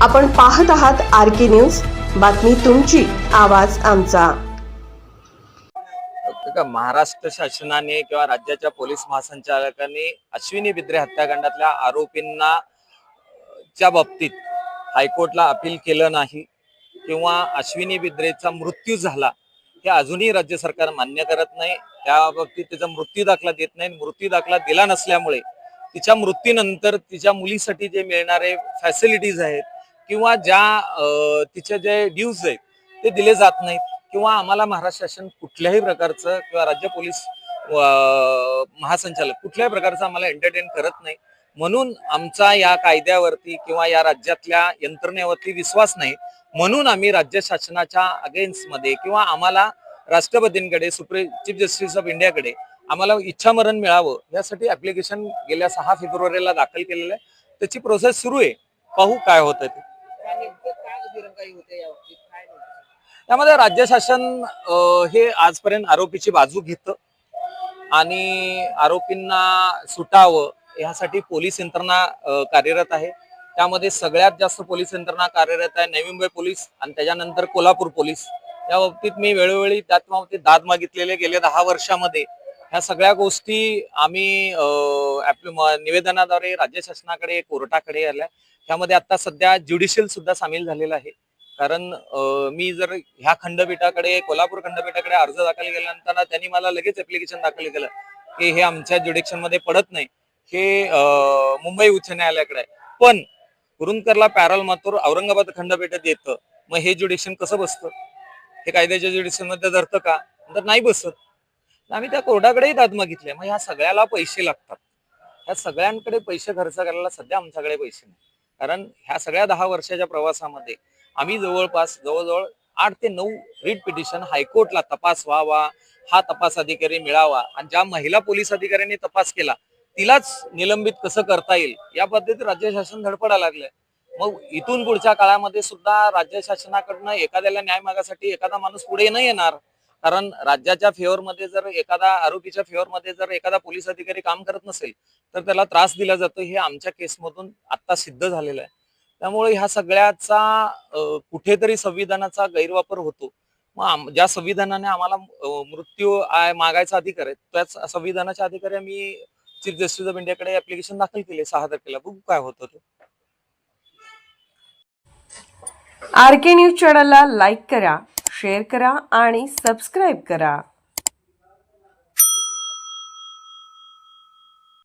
आपण पाहत आहात RK न्यूज, बातमी तुमची, आवाज आमचा। महाराष्ट्र शासनाने किंवा राज्याच्या पोलीस महासंचालकांनी अश्विनी बिद्रे हत्याकांडातल्या आरोपींना च्या बाबतीत हायकोर्टला अपील केलं नाही किंवा अश्विनी बिद्रेचा मृत्यू झाला हे अजूनही राज्य सरकार मान्य करत नाही। त्या बाबतीत तिचा मृत्यू दाखला देत नाही। मृत्यू दाखला दिला नसल्यामुळे तिच्या मृत्यूनंतर तिच्या मुलीसाठी जे मिळणारे फॅसिलिटीज आहेत किंवा ज्या तिचे जे ड्यूज आहेत ते दिले जात नाहीत किंवा आम्हाला महाराष्ट्र शासन कुठल्याही प्रकारचं किंवा राज्य पोलीस महासंचालक कुठल्याही प्रकारचं आम्हाला एंटरटेन करत नाही। म्हणून आमचा या कायद्यावरती किंवा या राज्यातल्या यंत्रणेवरती विश्वास नाही। म्हणून आम्ही राज्य शासनाच्या अगेन्स्ट मध्ये किंवा आम्हाला राष्ट्रपतींकडे चीफ जस्टिस ऑफ इंडियाकडे आम्हाला इच्छामरण मिळावं यासाठी ऍप्लिकेशन गेल्या 6 फेब्रुवारीला दाखल केलेलं आहे। त्याची प्रोसेस सुरू आहे, पाहू काय होतं ते। त्यामध्ये राज्य शासन हे आजपर्यंत आरोपीची बाजू घेतं आणि आरोपींना सुटावं यासाठी पोलीस यंत्रणा कार्यरत आहे। त्यामध्ये सगळ्यात जास्त पोलीस यंत्रणा कार्यरत आहे नवी मुंबई पोलीस आणि त्याच्यानंतर कोल्हापूर पोलीस। या बाबतीत मी वेळोवेळी त्यात बाबतीत दाद मागितलेले गेल्या 10 वर्षामध्ये ह्या सगळ्या गोष्टी आम्ही निवेदनाद्वारे राज्य शासनाकडे कोर्टाकडे आल्या। त्यामध्ये आता सध्या ज्युडिशियल सुद्धा सामील झालेला आहे। कारण मी जर ह्या खंडपीठाकडे कोल्हापूर खंडपीठाकडे अर्ज दाखल केल्यानंतर त्यांनी मला लगेच ऍप्लिकेशन दाखल केलं की हे आमच्या ज्युडिक्शन मध्ये पडत नाही, हे मुंबई उच्च न्यायालयाकडे आहे। पण कुरुंदकरला पॅरल मातूर औरंगाबाद खंडपीठात येतं, मग हे ज्युडिक्शन कसं बसतं? हे कायद्याच्या ज्युडिक्शन मध्ये धरतं का? तर नाही बसत। आम्ही त्या कोर्टाकडेही दाद मागितले। मग ह्या सगळ्याला पैसे लागतात, ह्या सगळ्यांकडे पैसे खर्च करायला सध्या आमच्याकडे पैसे नाही। कारण ह्या सगळ्या 10 वर्षाच्या प्रवासामध्ये आम्ही जवळजवळ 8 ते 9 रिट पिटिशन हायकोर्टला तपास व्हावा, हा तपास अधिकारी मिळावा आणि ज्या महिला पोलीस अधिकाऱ्यांनी तपास केला तिलाच निलंबित कसं करता येईल या पद्धतीत राज्य शासन धडपडायला लागलंय। मग इथून पुढच्या काळामध्ये सुद्धा राज्य शासनाकडनं एखाद्याला न्याय मागासाठी एखादा माणूस पुढे नाही येणार। कारण राज्याच्या फेवरमध्ये जर एखादा आरोपीच्या फेवरमध्ये जर एखादा पोलीस अधिकारी काम करत नसेल तर त्याला त्रास दिला जातो, हे आमच्या केसमधून आता सिद्ध झालेलं आहे। त्यामुळे ह्या सगळ्याचा कुठेतरी संविधानाचा गैरवापर होतो। मग ज्या संविधानाने आम्हाला मृत्यू मागायचा अधिकार आहे त्याच संविधानाच्या अधिकारी आम्ही चीफ जस्टिस ऑफ इंडियाकडे ऍप्लिकेशन दाखल केले 6 तारखेला, बघू काय होतं ते। RK न्यूज चॅनलला लाईक करा, शेअर करा आणि सबस्क्राईब करा।